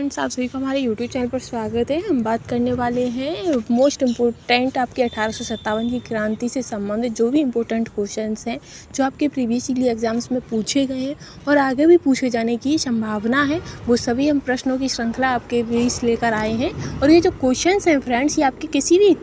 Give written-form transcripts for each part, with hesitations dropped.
Friends, आप सभी को हमारे यूट्यूब चैनल पर स्वागत है। हम बात करने वाले हैं मोस्ट इम्पोर्टेंट आपके 1857 की क्रांति से संबंधित जो भी इम्पोर्टेंट क्वेश्चंस हैं जो आपके प्रीवियसली एग्जाम्स में पूछे गए हैं और आगे भी पूछे जाने की संभावना है, वो सभी हम प्रश्नों की श्रृंखला आपके बीच लेकर आए हैं। और ये जो क्वेश्चंस हैं फ्रेंड्स, ये आपके किसी भी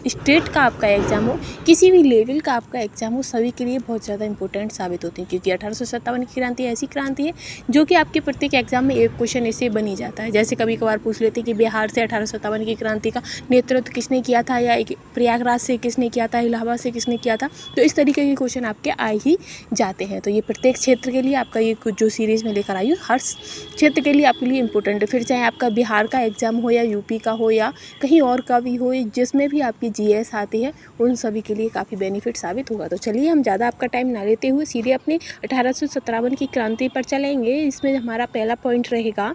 स्टेट का आपका एग्ज़ाम हो, किसी भी लेवल का आपका एग्ज़ाम हो, सभी के लिए बहुत ज़्यादा इंपॉर्टेंट साबित होती हैं, क्योंकि 1857 की क्रांति ऐसी क्रांति है जो कि आपके प्रत्येक एग्जाम में एक क्वेश्चन ऐसे बनी जाता है। जैसे कभी कभार पूछ लेते कि बिहार से 1857 की क्रांति का नेतृत्व किसने किया था, या प्रयागराज से किसने किया था, इलाहाबाद से किसने किया था। तो इस तरीके के क्वेश्चन आपके आ ही जाते हैं। तो ये प्रत्येक क्षेत्र के लिए आपका ये कुछ जो सीरीज़ में लेकर आई हूँ, हर क्षेत्र के लिए आपके लिए इंपॉर्टेंट है। फिर चाहे आपका बिहार का एग्ज़ाम हो या यूपी का हो या कहीं और का भी हो, जिसमें भी आपकी जीएस आती है, उन सभी के लिए काफ़ी बेनिफिट साबित होगा। तो चलिए हम ज़्यादा आपका टाइम ना लेते हुए सीधे अपने 1857 की क्रांति पर चलेंगे। इसमें हमारा पहला पॉइंट रहेगा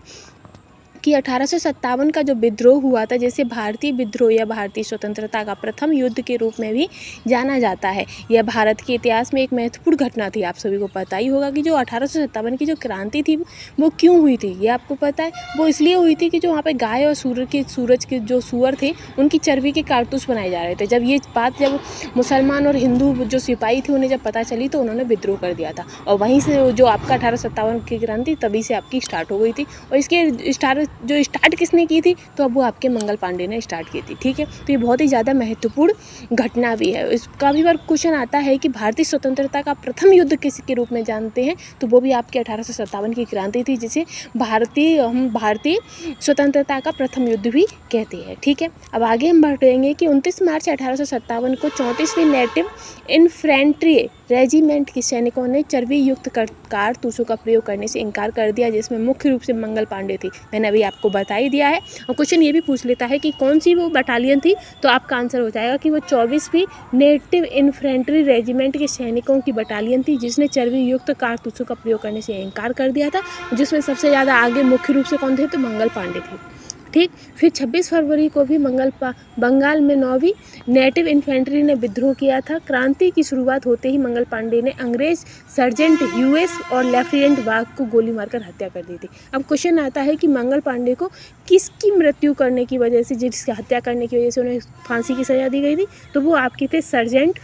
कि 1857 का जो विद्रोह हुआ था, जैसे भारतीय विद्रोह या भारतीय स्वतंत्रता का प्रथम युद्ध के रूप में भी जाना जाता है। यह भारत के इतिहास में एक महत्वपूर्ण घटना थी। आप सभी को पता ही होगा कि जो 1857 की जो क्रांति थी वो क्यों हुई थी, ये आपको पता है। वो इसलिए हुई थी कि जो वहाँ पे गाय और सूरज के जो सूअर थे, उनकी चर्बी के कारतूस बनाए जा रहे थे। जब मुसलमान और हिंदू जो सिपाही थे, उन्हें जब पता चली तो उन्होंने विद्रोह कर दिया था। और वहीं से जो आपका 1857 की क्रांति तभी से आपकी स्टार्ट हो गई थी। और इसके स्टार्ट किसने की थी, तो अब वो आपके मंगल पांडे ने स्टार्ट की थी। ठीक है, तो ये बहुत ही ज़्यादा महत्वपूर्ण घटना भी है। इसका भी बार क्वेश्चन आता है कि भारतीय स्वतंत्रता का प्रथम युद्ध किस के रूप में जानते हैं, तो वो भी आपके 1857 की क्रांति थी, जिसे हम भारतीय स्वतंत्रता का प्रथम युद्ध भी कहते हैं। ठीक है, अब आगे हम बढ़ेंगे कि 29 मार्च 1857 को 34वीं नेटिव इन्फेंट्री रेजिमेंट के सैनिकों ने चर्बी युक्त कारतूसों का प्रयोग करने से इनकार कर दिया, जिसमें मुख्य रूप से मंगल पांडे थी। मैंने अभी आपको बता ही दिया है। और क्वेश्चन ये भी पूछ लेता है कि कौन सी वो बटालियन थी, तो आपका आंसर हो जाएगा कि वो 24वीं नेटिव इन्फेंट्री रेजिमेंट के सैनिकों की बटालियन थी, जिसने चर्बी युक्त कारतूसों का प्रयोग करने से इनकार कर दिया था, जिसमें सबसे ज़्यादा आगे मुख्य रूप से कौन थे, तो मंगल पांडे थे। ठीक, फिर 26 फरवरी को भी बंगाल में 9वीं नेटिव इन्फेंट्री ने विद्रोह किया था। क्रांति की शुरुआत होते ही मंगल पांडे ने अंग्रेज सर्जेंट यूएस और लेफ्टिनेंट वाघ को गोली मारकर हत्या कर दी थी। अब क्वेश्चन आता है कि मंगल पांडे को किसकी मृत्यु करने की वजह से, जिसकी हत्या करने की वजह से उन्हें फांसी की सज़ा दी गई थी, तो वो आपके थे सर्जेंट,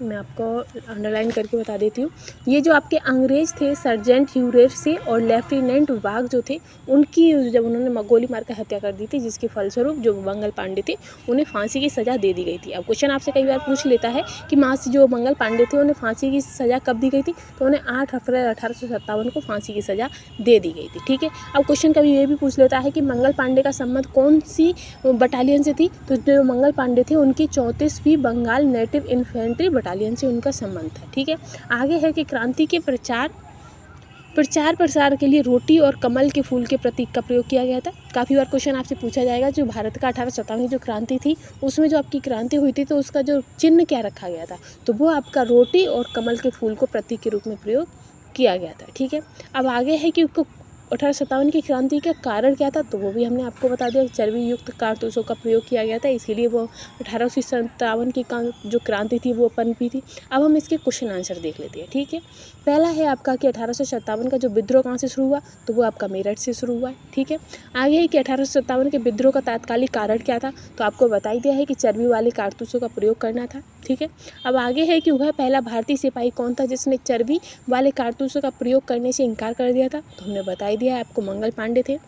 मैं आपको अंडरलाइन करके बता देती हूँ। ये जो आपके अंग्रेज थे सर्जेंट यूरेर से और लेफ्टिनेंट वाघ जो थे, उनकी जब उन्होंने गोली मारकर हत्या कर दी थी, जिसके फलस्वरूप जो मंगल पांडे थे उन्हें फांसी की सज़ा दे दी गई थी। अब क्वेश्चन आपसे कई बार पूछ लेता है कि जो मंगल पांडे थे उन्हें फांसी की सज़ा कब दी गई थी, तो उन्हें 8 अप्रैल 1857 को फांसी की सज़ा दे दी गई थी। ठीक है, अब क्वेश्चन कभी ये भी पूछ लेता है कि मंगल पांडे का संबंध कौन सी बटालियन से थी, तो जो मंगल पांडे थे उनकी 34वीं बंगाल नेटिव इन्फेंट्री बटालियन से उनका संबंध था। ठीक है, आगे है कि क्रांति के प्रचार प्रसार के लिए रोटी और कमल के फूल के प्रतीक का प्रयोग किया गया था। काफ़ी बार क्वेश्चन आपसे पूछा जाएगा, जो भारत का 1857 की जो क्रांति थी, उसमें जो आपकी क्रांति हुई थी, तो उसका जो चिन्ह क्या रखा गया था, तो वो आपका रोटी और कमल के फूल को प्रतीक के रूप में प्रयोग किया गया था। ठीक है, अब आगे है कि 1857 की क्रांति का कारण क्या था, तो वो भी हमने आपको बता दिया। चर्बी युक्त कारतूसों का प्रयोग किया गया था, इसीलिए वो 1857 की जो क्रांति थी वो पनपी थी। अब हम इसके क्वेश्चन आंसर देख लेते हैं। ठीक है, पहला है आपका कि 1857 का जो विद्रोह कहाँ से शुरू हुआ, तो वो आपका मेरठ से शुरू हुआ है। ठीक है, आगे है कि 1857 के विद्रोह का तात्कालिक कारण क्या था, तो आपको बता ही दिया है कि चर्बी वाले कारतूसों का प्रयोग करना था। ठीक है, अब आगे है कि वह पहला भारतीय सिपाही कौन था जिसने चर्बी वाले कारतूसों का प्रयोग करने से इनकार कर दिया था, तो हमने बता ही दिया है आपको, मंगल पांडे थे।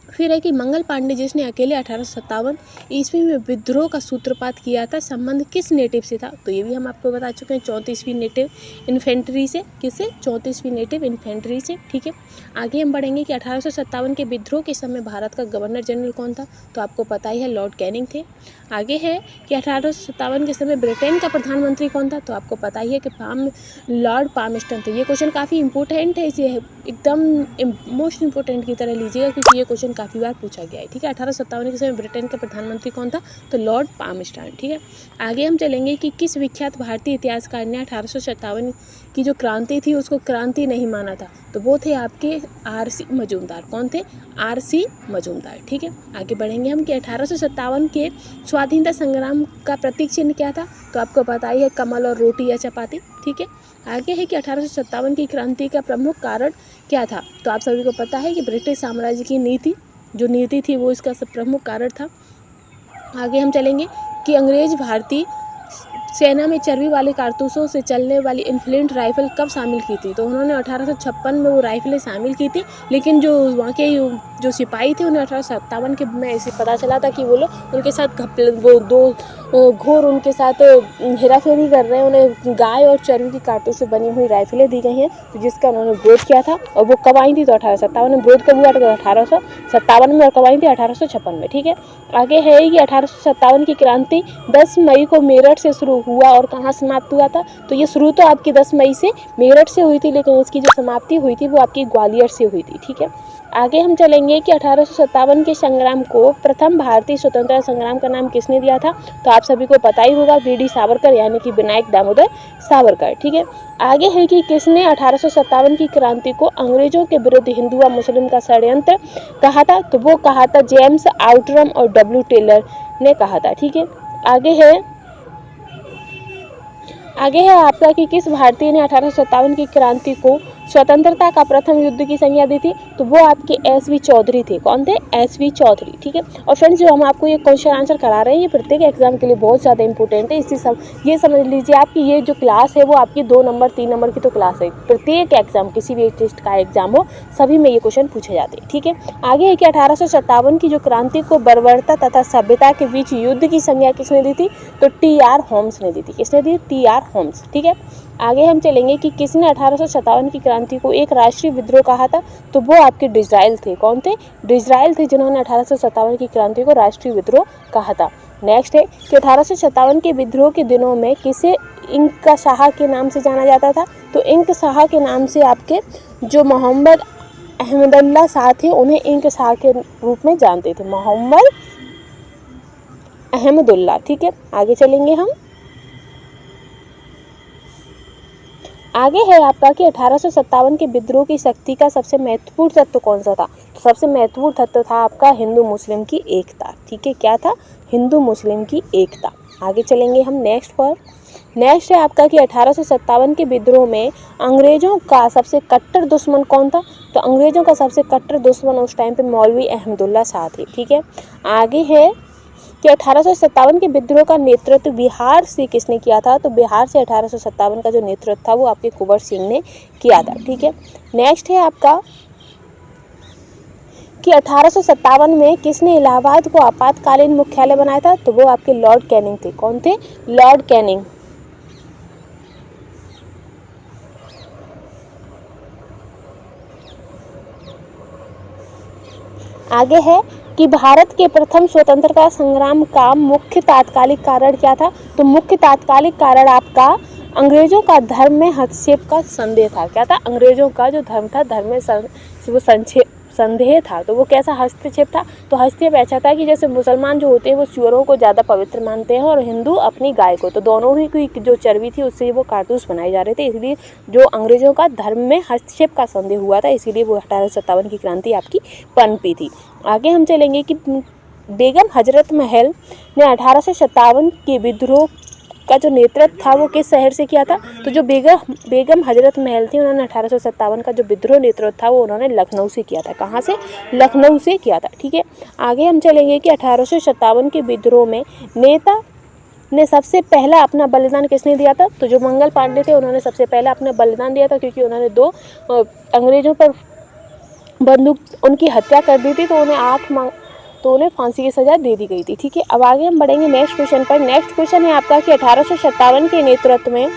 फिर है कि मंगल पांडे जिसने अकेले 1857 ईस्वी में विद्रोह का सूत्रपात किया था, संबंध किस नेटिव से था, तो ये भी हम आपको बता चुके हैं, 34वीं नेटिव इन्फेंट्री से। किससे, 34वीं नेटिव इन्फेंट्री से। ठीक है, आगे हम बढ़ेंगे कि 1857 के विद्रोह के समय भारत का गवर्नर जनरल कौन था, तो आपको पता ही है, लॉर्ड कैनिंग थे। आगे है कि 1857 के समय ब्रिटेन का प्रधानमंत्री कौन था, तो आपको पता ही है कि लॉर्ड पामस्टन थे। ये क्वेश्चन काफ़ी इंपॉर्टेंट है, इसे एकदम मोस्ट इंपॉर्टेंट की तरह लीजिएगा, क्योंकि ये क्वेश्चन काफ़ी बार पूछा गया है। ठीक है, 1857 के समय ब्रिटेन का प्रधानमंत्री कौन था, तो लॉर्ड पामस्टन। ठीक है, आगे हम चलेंगे कि किस विख्यात भारतीय इतिहासकार ने 1857 की जो क्रांति थी उसको क्रांति नहीं माना था, तो वो थे आपके आर.सी. मजूमदार। कौन थे, आर.सी. मजूमदार। ठीक है, आगे बढ़ेंगे हम कि 1857 के स्वाधीनता संग्राम का प्रतीक चिन्ह क्या था, तो आपको पता ही है, कमल और रोटी या चपाती। ठीक है, आगे है कि 1857 की क्रांति का प्रमुख कारण क्या था। तो आप सभी को पता है कि ब्रिटिश साम्राज्य की नीति थी वो इसका सब प्रमुख कारण था। आगे हम चलेंगे कि अंग्रेज भारतीय सेना में चर्बी वाले कारतूसों से चलने वाली इनफ्लेंट राइफल कब शामिल की थी। तो उन्होंने 1856 में वो राइफलें शामिल की थी, लेकिन जो वहाँ के जो सिपाही थे उन्हें 1857 के में ऐसे पता चला था कि वो लोग उनके साथ वो दो घोर उनके साथ हेराफेरी कर रहे हैं। उन्हें गाय और चर्बी की कारतूस से बनी हुई राइफलें दी गई हैं, तो जिसका उन्होंने विरोध किया था। और वो कब आई थी, तो 1857 में विरोध कब हुआ था, तो 1857 में, और कब आई थी, 1856 में। ठीक है, आगे है कि 1857 की क्रांति 10 मई को मेरठ से शुरू हुआ और कहाँ समाप्त हुआ था। तो ये शुरू तो आपकी 10 मई से मेरठ से हुई थी, लेकिन इसकी जो समाप्ति हुई थी वो आपकी ग्वालियर से हुई थी। ठीक है, आगे हम चलेंगे कि 1857 के संग्राम को प्रथम भारतीय स्वतंत्रता संग्राम का नाम किसने दिया था। तो आप सभी को पता ही होगा, वीडी सावरकर यानी कि विनायक दामोदर सावरकर। ठीक है, आगे है कि किसने 1857 की क्रांति को अंग्रेजों के विरुद्ध हिंदू व मुस्लिम का षड्यंत्र कहा था। तो वो कहा था जेम्स आउटरम और डब्ल्यू टेलर ने कहा था। ठीक है, आगे है आपका कि किस भारतीय ने 1857 की क्रांति को स्वतंत्रता का प्रथम युद्ध की संज्ञा दी थी। तो वो आपके एस.वी. चौधरी थे। कौन थे, एस.वी. चौधरी। ठीक है, और फ्रेंड्स जो हम आपको ये क्वेश्चन आंसर करा रहे हैं ये प्रत्येक एग्जाम के लिए बहुत ज़्यादा इंपॉर्टेंट है। ये समझ लीजिए आपकी ये जो क्लास है वो आपकी 2 नंबर 3 नंबर की तो क्लास है। प्रत्येक एग्जाम, किसी भी टेस्ट का एग्जाम हो, सभी में ये क्वेश्चन पूछे जाते हैं। ठीक है, आगे है कि 1857 की जो क्रांति को बर्बरता तथा सभ्यता के बीच युद्ध की संज्ञा किसने दी थी। तो टी.आर. होम्स ने दी थी। किसने दी, टी.आर. होम्स। ठीक है, आगे हम चलेंगे कि किसने 1857 की क्रांति को एक राष्ट्रीय विद्रोह कहा था। तो वो आपके डिज़राइल थे। कौन थे, डिज़राइल थे, जिन्होंने 1857 की क्रांति को राष्ट्रीय विद्रोह कहा था। नेक्स्ट है कि 1857 के विद्रोह के दिनों में किसे इंक शाह के नाम से जाना जाता था। तो इंक शाह के नाम से आपके जो मोहम्मद अहमदुल्लाह शाह थे उन्हें इंक शाह के रूप में जानते थे, मोहम्मद अहमदुल्लाह। ठीक है, आगे चलेंगे हम। आगे है आपका कि 1857 के विद्रोह की शक्ति का सबसे महत्वपूर्ण तत्व कौन सा था। तो सबसे महत्वपूर्ण तत्व था आपका हिंदू मुस्लिम की एकता। ठीक है, क्या था, हिंदू मुस्लिम की एकता। आगे चलेंगे हम नेक्स्ट है आपका कि 1857 के विद्रोह में अंग्रेजों का सबसे कट्टर दुश्मन कौन था। तो अंग्रेजों का सबसे कट्टर दुश्मन उस टाइम पे मौलवी अहमदुल्ला शाह थे। ठीक है, आगे है कि 1857 के विद्रोह का नेतृत्व बिहार से किसने किया था। तो बिहार से 1857 का जो नेतृत्व था वो आपके कुंवर सिंह ने किया था। ठीक है, नेक्स्ट है आपका कि 1857 में किसने इलाहाबाद को आपातकालीन मुख्यालय बनाया था। तो वो आपके लॉर्ड कैनिंग थे। कौन थे, लॉर्ड कैनिंग। आगे है कि भारत के प्रथम स्वतंत्रता संग्राम का मुख्य तात्कालिक कारण क्या था। तो मुख्य तात्कालिक कारण आपका अंग्रेजों का धर्म में हस्तक्षेप का संदेह था। क्या था, अंग्रेजों का जो धर्म था, धर्म में वो संदेह था। तो वो कैसा हस्तक्षेप था, तो हस्तक्षेप ऐसा था कि जैसे मुसलमान जो होते हैं वो सूअरों को ज़्यादा पवित्र मानते हैं और हिंदू अपनी गाय को, तो दोनों ही की जो चर्बी थी उससे वो कारतूस बनाए जा रहे थे। इसलिए जो अंग्रेजों का धर्म में हस्तक्षेप का संदेह हुआ था, इसीलिए वो 1857 की क्रांति आपकी पनपी थी। आगे हम चलेंगे कि बेगम हजरत महल ने 1857 के विद्रोह का जो नेतृत्व था वो किस शहर से किया था। तो जो बेगम हजरत महल थी उन्होंने 1857 का जो विद्रोह नेतृत्व था वो उन्होंने लखनऊ से किया था। कहाँ से, लखनऊ से किया था। ठीक है, आगे हम चलेंगे कि 1857 के विद्रोह में नेता ने सबसे पहला अपना बलिदान किसने दिया था। तो जो मंगल पांडे थे उन्होंने सबसे पहला अपना बलिदान दिया था, क्योंकि उन्होंने 2 अंग्रेजों पर बंदूक उनकी हत्या कर दी थी, तो उन्हें फांसी की सजा दे दी गई थी। ठीक है, अब आगे हम बढ़ेंगे नेक्स्ट क्वेश्चन पर। नेक्स्ट क्वेश्चन है आपका कि 1857 के नेतृत्व में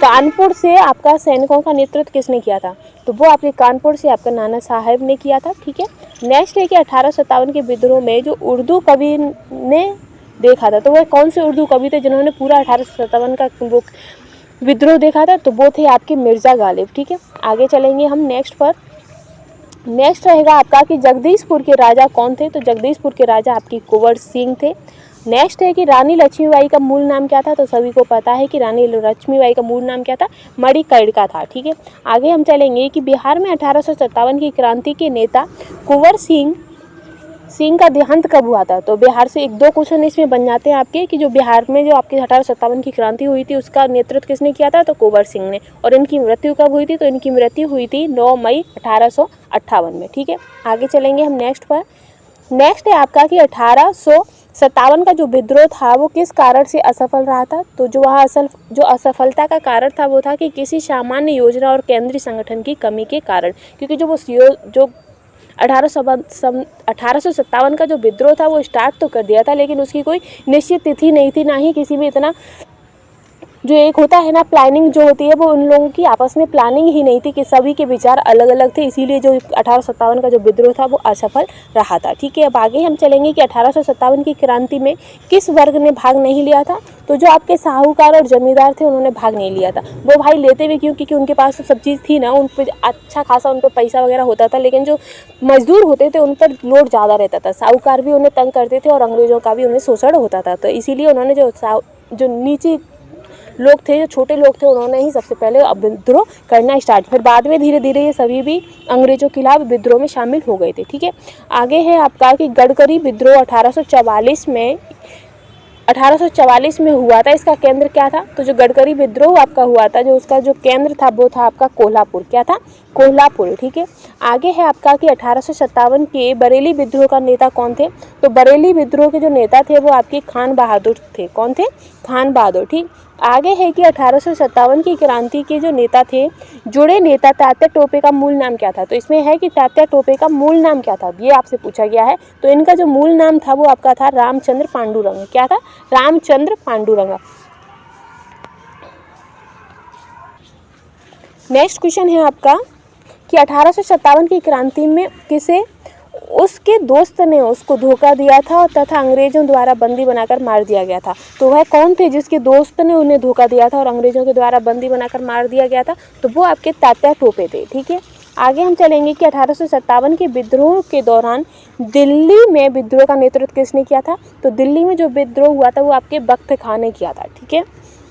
कानपुर से आपका सैनिकों का नेतृत्व किसने किया था। तो वो आपके कानपुर से आपका नाना साहब ने किया था। ठीक है, नेक्स्ट है कि 1857 के विद्रोह में जो उर्दू कवि ने देखा था, तो वह कौन से उर्दू कवि थे जिन्होंने पूरा 1857 का वो विद्रोह देखा था। तो वो थे आपके मिर्ज़ा गालिब। ठीक है, आगे चलेंगे हम नेक्स्ट पर। नेक्स्ट रहेगा आपका कि जगदीशपुर के राजा कौन थे। तो जगदीशपुर के राजा आपकी कुंवर सिंह थे। नेक्स्ट है कि रानी लक्ष्मीबाई का मूल नाम क्या था। तो सभी को पता है कि रानी लक्ष्मीबाई का मूल नाम क्या था, मणिकर्णिका था। ठीक है, आगे हम चलेंगे कि बिहार में 1857 की क्रांति के नेता कुंवर सिंह सिंह का देहांत कब हुआ था? तो बिहार से 1-2 क्वेश्चन इसमें बन जाते हैं आपके कि जो बिहार में जो आपकी 1857 की क्रांति हुई थी उसका नेतृत्व किसने किया था? तो कुंवर सिंह ने। और इनकी मृत्यु कब हुई थी? तो इनकी मृत्यु हुई थी 9 मई 1858 में। ठीक है, आगे चलेंगे हम नेक्स्ट पर। नेक्स्ट है आपका कि 1857 का जो विद्रोह था वो किस कारण से असफल रहा था? तो जो वहाँ जो असफलता का कारण था वो था कि किसी सामान्य योजना और केंद्रीय संगठन की कमी के कारण। क्योंकि जो 1857 का जो विद्रोह था वो स्टार्ट तो कर दिया था, लेकिन उसकी कोई निश्चित तिथि नहीं थी, ना ही किसी में इतना जो एक होता है ना प्लानिंग जो होती है, वो उन लोगों की आपस में प्लानिंग ही नहीं थी कि सभी के विचार अलग अलग थे, इसीलिए जो 1857 का जो विद्रोह था वो असफल रहा था। ठीक है, अब आगे हम चलेंगे कि 1857 की क्रांति में किस वर्ग ने भाग नहीं लिया था? तो जो आपके साहूकार और जमींदार थे उन्होंने भाग नहीं लिया था। वो भाई लेते भी क्यों? क्योंकि उनके पास तो सब चीज़ थी ना, उन पर अच्छा खासा उन पर पैसा वगैरह होता था, लेकिन जो मजदूर होते थे उन पर लोड ज़्यादा रहता था। साहूकार भी उन्हें तंग करते थे और अंग्रेज़ों का भी उन्हें शोषण होता था। तो इसीलिए उन्होंने जो नीचे लोग थे, जो छोटे लोग थे, उन्होंने ही सबसे पहले विद्रोह करना स्टार्ट, फिर बाद में धीरे धीरे ये सभी भी अंग्रेजों के खिलाफ विद्रोह में शामिल हो गए थे। ठीक है, आगे है आपका कि गडकरी विद्रोह 1844 में हुआ था, इसका केंद्र क्या था? तो जो गडकरी विद्रोह आपका हुआ था, जो उसका जो केंद्र था वो था आपका कोल्हापुर। क्या था? कोल्हापुर। ठीक है, आगे है आपका कि 1857 के बरेली विद्रोह का नेता कौन थे? तो बरेली विद्रोह के जो नेता थे वो आपके खान बहादुर थे। कौन थे? खान बहादुर। ठीक, आगे है कि 1857 की क्रांति के जो नेता थे, जुड़े नेता तात्या टोपे का मूल नाम क्या था? तो इसमें है कि तात्या टोपे का मूल नाम क्या था, ये आपसे पूछा गया है। तो इनका जो मूल नाम था वो आपका था रामचंद्र पांडुरंग। क्या था? रामचंद्र पांडुरंग। नेक्स्ट क्वेश्चन है आपका कि 1857 की क्रांति में उसके दोस्त ने उसको धोखा दिया था तथा अंग्रेजों द्वारा बंदी बनाकर मार दिया गया था। तो वह कौन थे जिसके दोस्त ने उन्हें धोखा दिया था और अंग्रेजों के द्वारा बंदी बनाकर मार दिया गया था? तो वो आपके तात्या टोपे थे। ठीक है, आगे हम चलेंगे कि 1857 के विद्रोह के दौरान दिल्ली में विद्रोह का नेतृत्व किसने किया था? तो दिल्ली में जो विद्रोह हुआ था वो आपके बख्त खान ने किया था। ठीक है,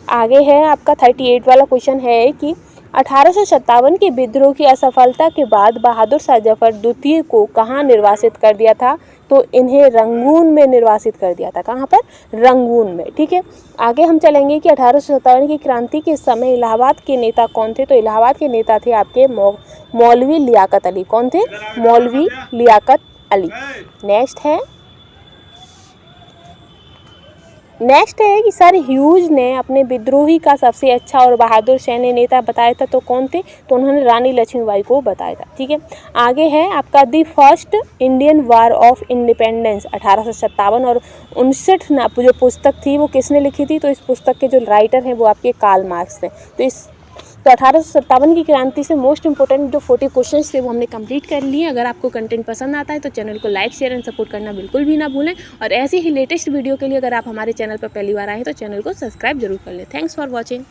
आगे है आपका 38 वाला क्वेश्चन है कि 1857 के विद्रोह की असफलता के बाद बहादुर शाह जफर द्वितीय को कहाँ निर्वासित कर दिया था? तो इन्हें रंगून में निर्वासित कर दिया था। कहाँ पर? रंगून में। ठीक है, आगे हम चलेंगे कि 1857 की क्रांति के समय इलाहाबाद के नेता कौन थे? तो इलाहाबाद के नेता थे आपके मौलवी लियाकत अली। कौन थे? मौलवी लियाकत अली। नेक्स्ट है कि सर ह्यूज ने अपने विद्रोही का सबसे अच्छा और बहादुर सैन्य नेता बताया था, तो कौन थे? तो उन्होंने रानी लक्ष्मीबाई को बताया था। ठीक है, आगे है आपका the first Indian war of independence 1857 और 59 जो पुस्तक थी वो किसने लिखी थी? तो इस पुस्तक के जो राइटर हैं वो आपके कार्ल मार्क्स थे। तो 1857 की क्रांति से मोस्ट इंपॉर्टेंट जो 40 क्वेश्चंस थे वो हमने कंप्लीट कर लिए। अगर आपको कंटेंट पसंद आता है तो चैनल को लाइक, शेयर एंड सपोर्ट करना बिल्कुल भी ना भूलें। और ऐसे ही लेटेस्ट वीडियो के लिए अगर आप हमारे चैनल पर पहली बार आए हैं तो चैनल को सब्सक्राइब जरूर कर लें। Thanks for watching.